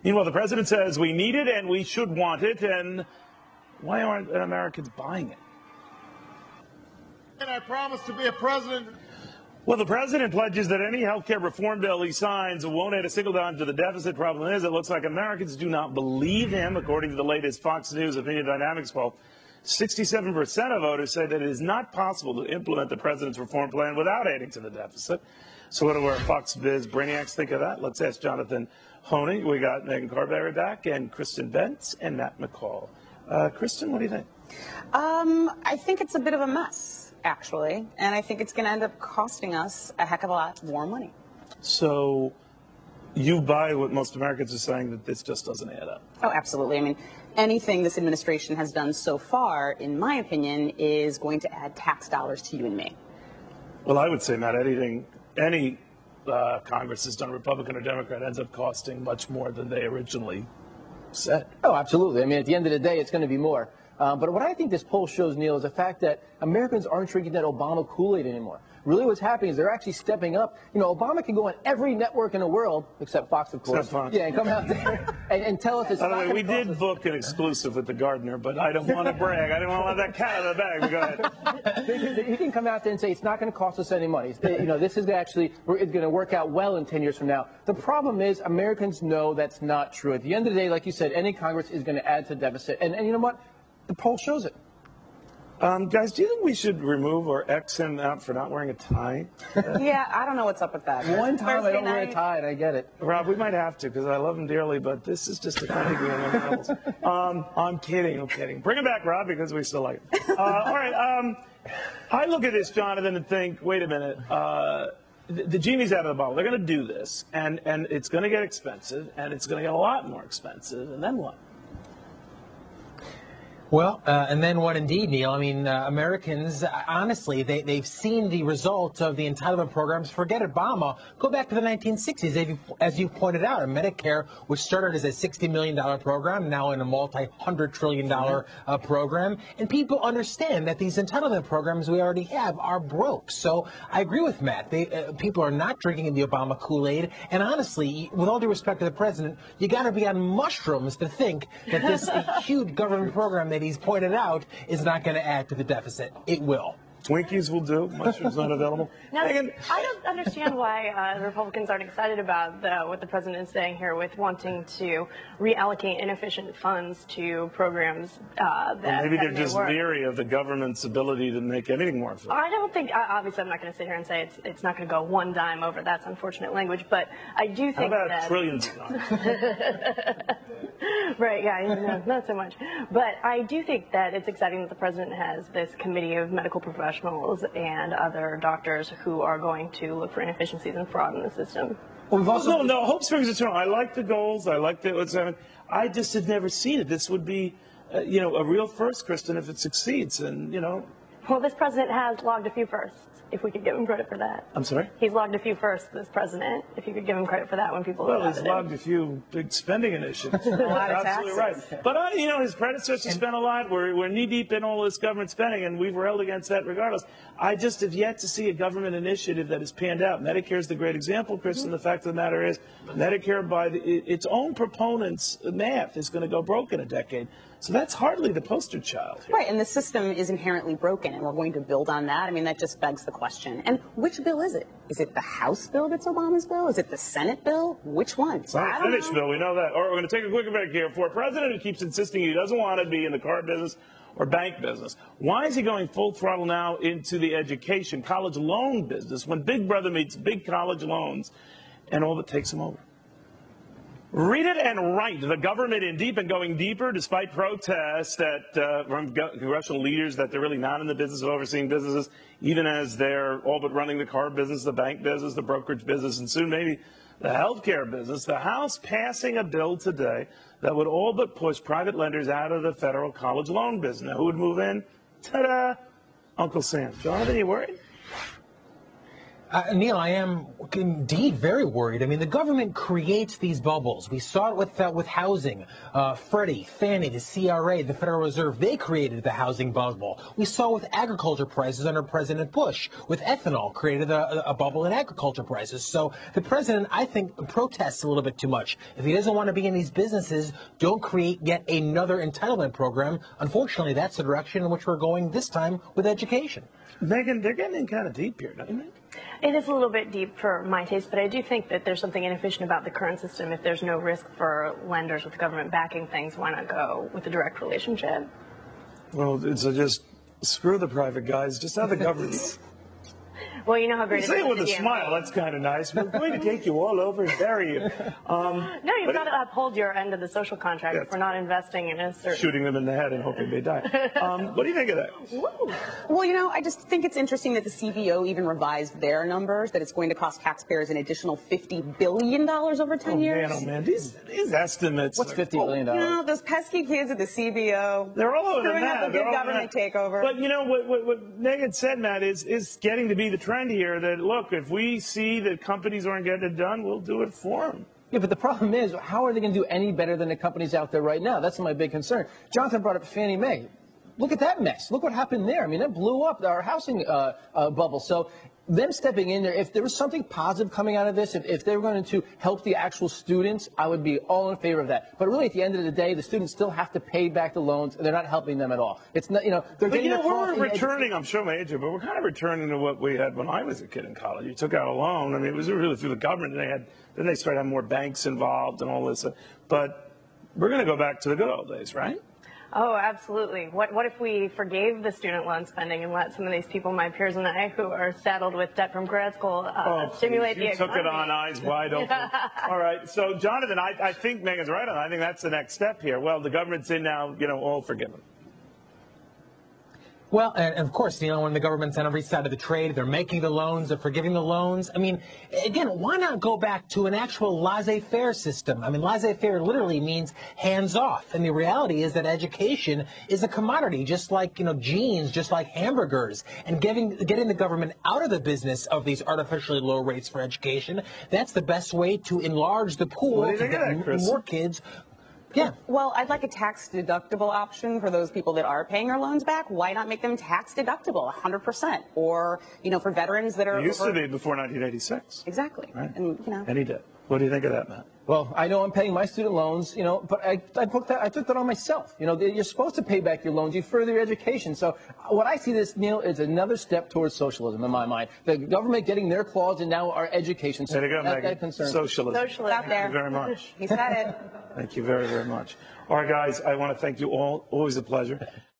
Meanwhile, the president says we need it and we should want it, and why aren't Americans buying it? And I promise to be a president. Well, the president pledges that any health care reform bill he signs won't add a single dime to the deficit. Problem is, it looks like Americans do not believe him. According to the latest Fox News Opinion Dynamics poll, 67% of voters say that it is not possible to implement the president's reform plan without adding to the deficit. So what do our Fox Biz brainiacs think of that? Let's ask Jonathan Honey. We got Megan Carberry back, and Kristin Bentz, and Matt McCall. Kristin, what do you think? I think it's a bit of a mess, actually, and I think it's going to end up costing us a heck of a lot more money. So you buy what most Americans are saying, that this just doesn't add up? Oh, absolutely. I mean, anything this administration has done so far, in my opinion, is going to add tax dollars to you and me. Well, I would say, Matt, any Congress has done, Republican or Democrat, ends up costing much more than they originally said. Oh, absolutely. I mean, at the end of the day, it's going to be more. But what I think this poll shows, Neil, is the fact that Americans aren't drinking that Obama Kool-Aid anymore. Really what's happening is they're actually stepping up. You know, Obama can go on every network in the world, except Fox, of course. Except Fox. Yeah, and come out there and tell us it's By the way, we did book an exclusive with the Gardener, but I don't want to brag. I didn't want to let that cat out of the bag. But go ahead. He can come out there and say it's not going to cost us any money. You know, this is actually it's going to work out well in 10 years from now. The problem is Americans know that's not true. At the end of the day, like you said, any Congress is going to add to the deficit. And you know what? The poll shows it. Guys, do you think we should remove or X him out for not wearing a tie? Yeah, I don't know what's up with that. One time I don't wear a tie, and I get it. Rob, we might have to, because I love him dearly, but this is just a funny game. I'm kidding, I'm kidding. Bring him back, Rob, because we still like him. All right, I look at this, Jonathan, and think, wait a minute. The genie's out of the bottle. They're going to do this, and it's going to get expensive, and it's going to get a lot more expensive, and then what? Well, and then what indeed, Neil? I mean, Americans, honestly, they've seen the results of the entitlement programs. Forget Obama. Go back to the 1960s. As you pointed out, Medicare, which started as a $60 million program, now in a multi-$100 trillion program. And people understand that these entitlement programs we already have are broke. So I agree with Matt. People are not drinking the Obama Kool-Aid. And honestly, with all due respect to the president, you got to be on mushrooms to think that this huge government program that he's pointed out is not going to add to the deficit. It will. Twinkies will do. Mushrooms not available. Now, I don't understand why the Republicans aren't excited about what the president is saying here with wanting to reallocate inefficient funds to programs that maybe they're just work. leery of the government's ability to make anything more efficient. I don't think, obviously I'm not going to sit here and say it's not going to go one dime over. That's unfortunate language, but I do think How about that trillions of dollars? Right, yeah, not so much. But I do think that it's exciting that the president has this committee of medical professionals and other doctors who are going to look for inefficiencies and fraud in the system. Well, we've also no hope springs eternal. I like the goals. I like what's happening. I just had never seen it. This would be, a real first, Kristin, if it succeeds. And Well, this president has logged a few firsts, if we could give him credit for that. I'm sorry? He's logged a few firsts, this president, if you could give him credit for that when people Well, he's logged a few big spending initiatives. A lot of Absolutely taxes. right. But, his predecessor spent a lot. We're knee-deep in all this government spending, and we've railed against that regardless. I just have yet to see a government initiative that has panned out. Medicare is the great example, Kristin. The fact of the matter is, Medicare, by its own proponents' math, is going to go broke in a decade. So that's hardly the poster child here. Right, and the system is inherently broken, and we're going to build on that. I mean, that just begs the question. And which bill is it? Is it the House bill that's Obama's bill? Is it the Senate bill? Which one? It's not a finished bill, we know that. All right, we're going to take a quick break here. For a president who keeps insisting he doesn't want to be in the car business or bank business, why is he going full throttle now into the education, college loan business, when Big Brother meets big college loans and all but takes him over? Read it and write. The government in deep and going deeper, despite protests from congressional leaders that they're really not in the business of overseeing businesses, even as they're all but running the car business, the bank business, the brokerage business, and soon maybe the healthcare business. The House passing a bill today that would all but push private lenders out of the federal college loan business. Now, who would move in? Ta-da! Uncle Sam. Jonathan, you worried? Neil, I am indeed very worried. I mean, the government creates these bubbles. We saw it with housing. Freddie, Fannie, the CRA, the Federal Reserve, they created the housing bubble. We saw with agriculture prices under President Bush, with ethanol, created a bubble in agriculture prices. So the president, I think, protests a little bit too much. If he doesn't want to be in these businesses, don't create yet another entitlement program. Unfortunately, that's the direction in which we're going this time with education. Megan, they're getting in kind of deep here, don't you think? It is a little bit deep for my taste, but I do think that there's something inefficient about the current system. If there's no risk for lenders with the government backing things, why not go with a direct relationship? Well, so just screw the private guys. Just have the government. Well, you know how great it is. Say it with a smile. That's kind of nice. We're going to take you all over and bury you. No, you've got to uphold your end of the social contract. If we're not investing in a certain... Shooting them in the head and hoping they die. What do you think of that? Well, you know, I just think it's interesting that the CBO even revised their numbers, that it's going to cost taxpayers an additional $50 billion over 10 years. Oh, man. These estimates. What's $50 billion? You know, those pesky kids at the CBO. They're all over the screwing map. up a good government takeover. But, you know, what Megan said, Matt, is getting to be the trend here that, look, if we see that companies aren't getting it done, we'll do it for them. Yeah, but the problem is, how are they going to do any better than the companies out there right now? That's my big concern. Jonathan brought up Fannie Mae. Look at that mess. Look what happened there. I mean, that blew up our housing bubble. So them stepping in there, if there was something positive coming out of this, if they were going to help the actual students, I would be all in favor of that. But really, at the end of the day, the students still have to pay back the loans, and they're not helping them at all. It's not, you know, they're getting their we're returning, I'm sure my age, but we're kind of returning to what we had when I was a kid in college. You took out a loan. I mean, it was really through the government, and then they started having more banks involved and all this. But we're going to go back to the good old days, right? Oh, absolutely. What if we forgave the student loan spending and let some of these people, my peers and I, who are saddled with debt from grad school, stimulate the economy? You took it on, eyes wide open. All right. So, Jonathan, I think Megan's right on. I think that's the next step here. Well, the government's in now, you know, all forgiven. Well, and of course, you know, when the government's on every side of the trade, they're making the loans, they're forgiving the loans. I mean, again, why not go back to an actual laissez-faire system? I mean, laissez-faire literally means hands off. And the reality is that education is a commodity, just like, you know, jeans, just like hamburgers. And getting the government out of the business of these artificially low rates for education, that's the best way to enlarge the pool to get more kids. Yeah. Well, I'd like a tax-deductible option for those people that are paying their loans back. Why not make them tax-deductible, 100%? Or, you know, for veterans that are... It used to be before 1986. Exactly. Right. And, you know... Any debt. What do you think of that, Matt? Well, I know I'm paying my student loans, you know, but I took that on myself. You know, you're supposed to pay back your loans. You further your education. So what I see this, Neil, is another step towards socialism in my mind. The government getting their claws in now our education. So that concerns. Socialism. Socialism. Out there. Thank you very much. He said it. Thank you very, very much. All right, guys, I want to thank you all. Always a pleasure.